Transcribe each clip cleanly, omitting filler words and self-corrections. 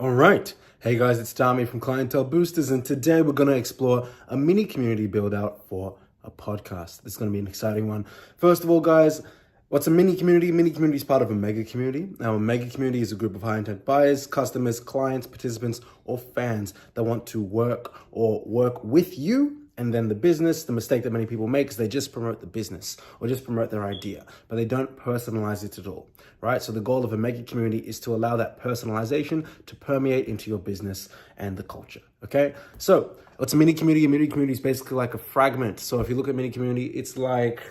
All right. Hey guys, it's Dami from Clientele Boosters, and today we're going to explore a mini community build out for a podcast. This is going to be an exciting one. First of all, guys, what's a mini community? Mini community is part of a mega community. Now, a mega community is a group of high intent buyers, customers, clients, participants, or fans that want to work with you. And then the mistake that many people make is they just promote the business or just promote their idea, but they don't personalize it at all, right? So the goal of a mega community is to allow that personalization to permeate into your business and the culture, okay? So what's a mini community? A mini community is basically like a fragment. So if you look at mini community, it's like,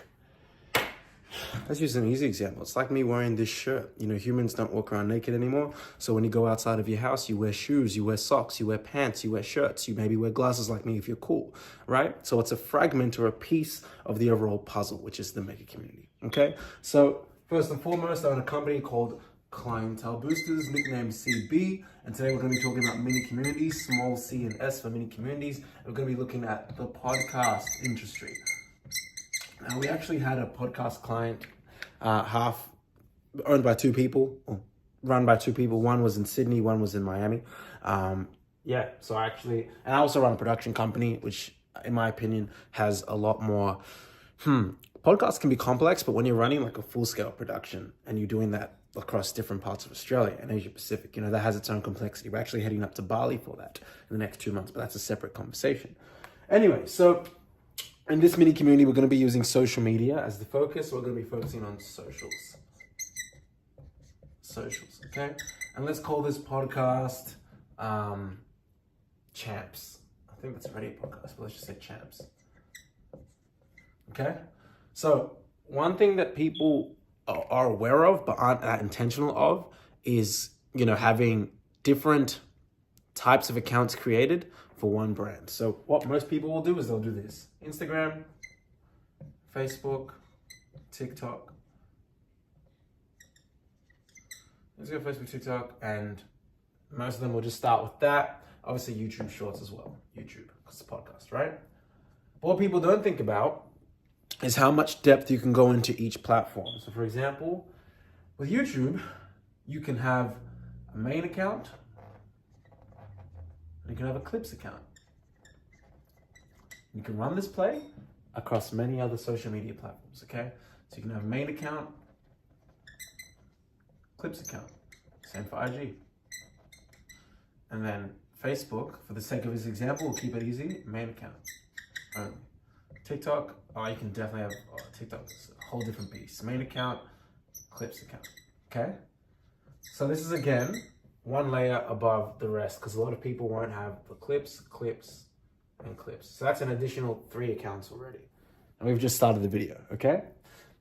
let's use an easy example. It's like me wearing this shirt. You know, humans don't walk around naked anymore. So when you go outside of your house, you wear shoes, you wear socks, you wear pants, you wear shirts, you maybe wear glasses like me if you're cool, right? So it's a fragment or a piece of the overall puzzle, which is the mega community, okay? So first and foremost, I own a company called Clientele Boosters, nicknamed CB. And today we're going to be talking about mini communities, small c and s for mini communities. And we're going to be looking at the podcast industry. Now, we actually had a podcast client, half owned by two people, or run by two people. One was in Sydney, one was in Miami. And I also run a production company, which in my opinion has a lot more, podcasts can be complex, but when you're running like a full scale production and you're doing that across different parts of Australia and Asia Pacific, you know, that has its own complexity. We're actually heading up to Bali for that in the next 2 months, but that's a separate conversation. Anyway, so in this mini community, we're going to be using social media as the focus. We're going to be focusing on socials, okay? And let's call this podcast Champs. I think that's already a podcast, but let's just say Champs. Okay? So one thing that people are aware of but aren't that intentional of is, you know, having different types of accounts created for one brand. So what most people will do is they'll do this: Instagram, Facebook, TikTok. Let's go Facebook, TikTok, and most of them will just start with that. Obviously YouTube Shorts as well. YouTube, because it's a podcast, right? But what people don't think about is how much depth you can go into each platform. So for example, with YouTube, you can have a main account, you can have a clips account. You can run this play across many other social media platforms, okay? So you can have main account, clips account, same for IG. And then Facebook, for the sake of this example, we'll keep it easy, main account only. TikTok, you can definitely have TikTok, it's a whole different beast. Main account, clips account, okay? So this is, again, one layer above the rest, because a lot of people won't have the clips, and clips. So that's an additional 3 accounts already. And we've just started the video, okay?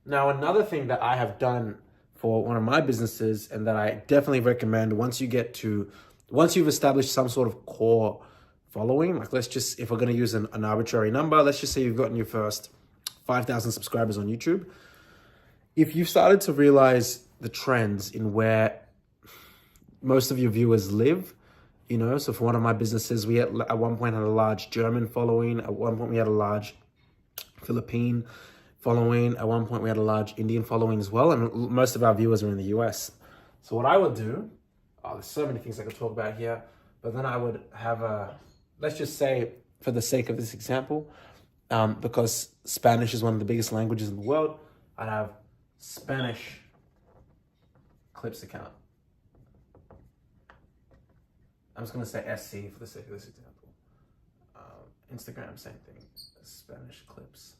Now, another thing that I have done for one of my businesses, and that I definitely recommend once you've established some sort of core following, like if we're going to use an arbitrary number, let's just say you've gotten your first 5,000 subscribers on YouTube. If you've started to realize the trends in where most of your viewers live, you know, so for one of my businesses, we at one point had a large German following. At one point we had a large Philippine following. At one point we had a large Indian following as well. And most of our viewers are in the US. So what I would do, there's so many things I could talk about here, but then I would have let's just say for the sake of this example, because Spanish is one of the biggest languages in the world, I'd have Spanish clips account. I'm just going to say SC for the sake of this example. Instagram, same thing. Spanish clips.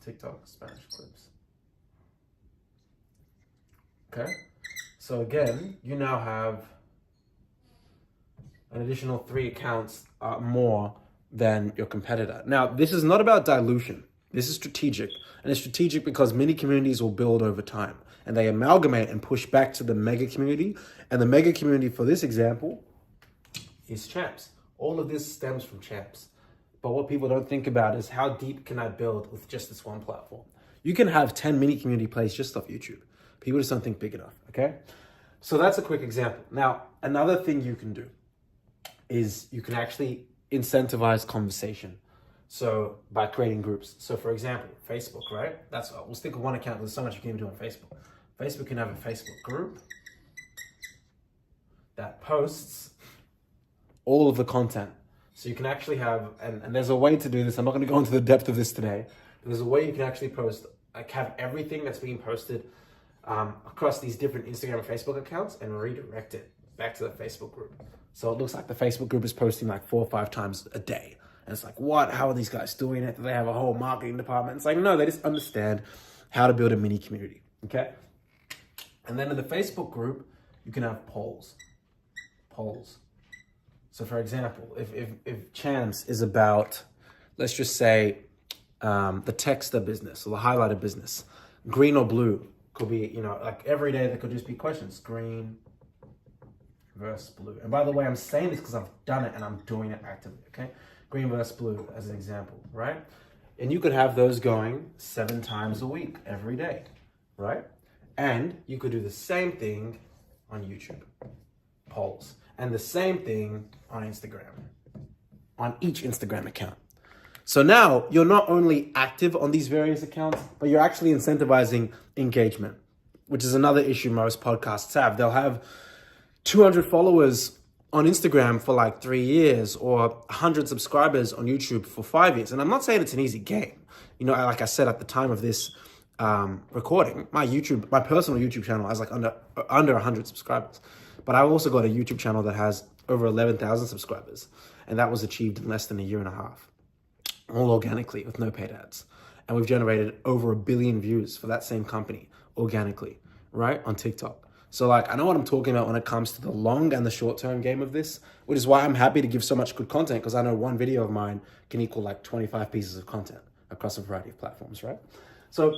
TikTok, Spanish clips. Okay? So again, you now have an additional 3 accounts more than your competitor. Now, this is not about dilution. This is strategic. And it's strategic because many communities will build over time. And they amalgamate and push back to the mega community. And the mega community for this example is Champs. All of this stems from Champs. But what people don't think about is how deep can I build with just this one platform? You can have 10 mini community plays just off YouTube. People just don't think big enough, okay? So that's a quick example. Now, another thing you can do is you can actually incentivize conversation. So by creating groups. So for example, Facebook, right? We'll stick with one account. There's so much you can do on Facebook. Facebook can have a Facebook group. that posts all of the content. So you can actually have, and there's a way to do this. I'm not going to go into the depth of this today. But there's a way you can actually post, like have everything that's being posted across these different Instagram and Facebook accounts and redirect it back to the Facebook group. So it looks like the Facebook group is posting like 4 or 5 times a day. And it's like, what? How are these guys doing it? Do they have a whole marketing department? It's like, no, they just understand how to build a mini community, okay? And then in the Facebook group, you can have polls. So for example, if Chance is about, let's just say, the texter business or the highlighter business, green or blue could be, like every day there could just be questions, green versus blue. And by the way, I'm saying this because I've done it and I'm doing it actively, okay? Green versus blue as an example, right? And you could have those going 7 times a week, every day, right? And you could do the same thing on YouTube, polls, and the same thing on Instagram, on each Instagram account. So now you're not only active on these various accounts, but you're actually incentivizing engagement, which is another issue most podcasts have. They'll have 200 followers on Instagram for like 3 years or 100 subscribers on YouTube for 5 years. And I'm not saying it's an easy game. Like I said at the time of this recording, my personal YouTube channel has like under 100 subscribers. But I've also got a YouTube channel that has over 11,000 subscribers. And that was achieved in less than a year and a half, all organically with no paid ads. And we've generated over 1 billion views for that same company organically, right? On TikTok. So like, I know what I'm talking about when it comes to the long and the short-term game of this, which is why I'm happy to give so much good content, because I know one video of mine can equal like 25 pieces of content across a variety of platforms, right? So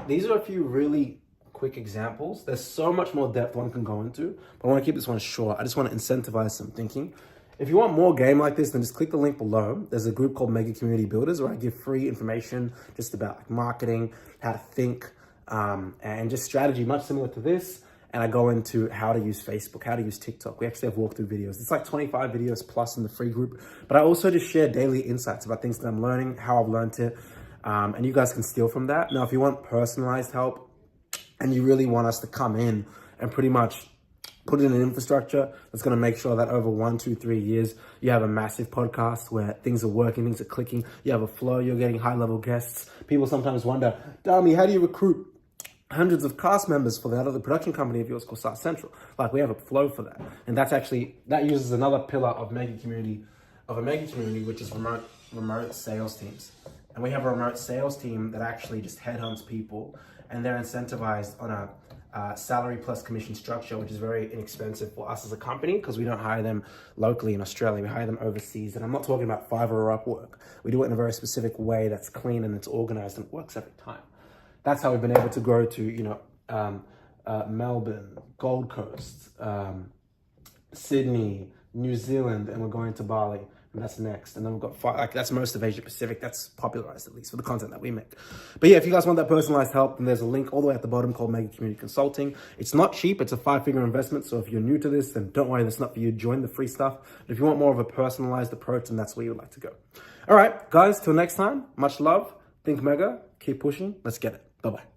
these are a few really quick examples. There's so much more depth one can go into, but I want to keep this one short. I just want to incentivize some thinking. If you want more game like this, then just click the link below. There's a group called Mega Community Builders where I give free information just about like marketing, how to think, and just strategy, much similar to this. And I go into how to use Facebook, how to use TikTok. We actually have walkthrough videos. It's like 25 videos plus in the free group. But I also just share daily insights about things that I'm learning, how I've learned it. And you guys can steal from that. Now, if you want personalized help and you really want us to come in and pretty much put in an infrastructure that's going to make sure that over 1, 2, 3 years, you have a massive podcast where things are working, things are clicking, you have a flow, you're getting high-level guests. People sometimes wonder, Dami, how do you recruit hundreds of cast members for that other production company of yours called Start Central? Like, we have a flow for that. And that uses another pillar of a mega community, which is remote sales teams. And we have a remote sales team that actually just headhunts people, and they're incentivized on a salary plus commission structure, which is very inexpensive for us as a company because we don't hire them locally in Australia. We hire them overseas. And I'm not talking about Fiverr or Upwork. We do it in a very specific way that's clean and it's organized and it works every time. That's how we've been able to grow to, Melbourne, Gold Coast, Sydney, New Zealand, and we're going to Bali. And that's next. And then we've got that's most of Asia Pacific. That's popularized, at least, for the content that we make. But yeah, if you guys want that personalized help, then there's a link all the way at the bottom called Mega Community Consulting. It's not cheap. It's a 5-figure investment. So if you're new to this, then don't worry, that's not for you. Join the free stuff. But if you want more of a personalized approach, then that's where you would like to go. All right, guys, till next time, much love. Think mega, keep pushing. Let's get it. Bye-bye.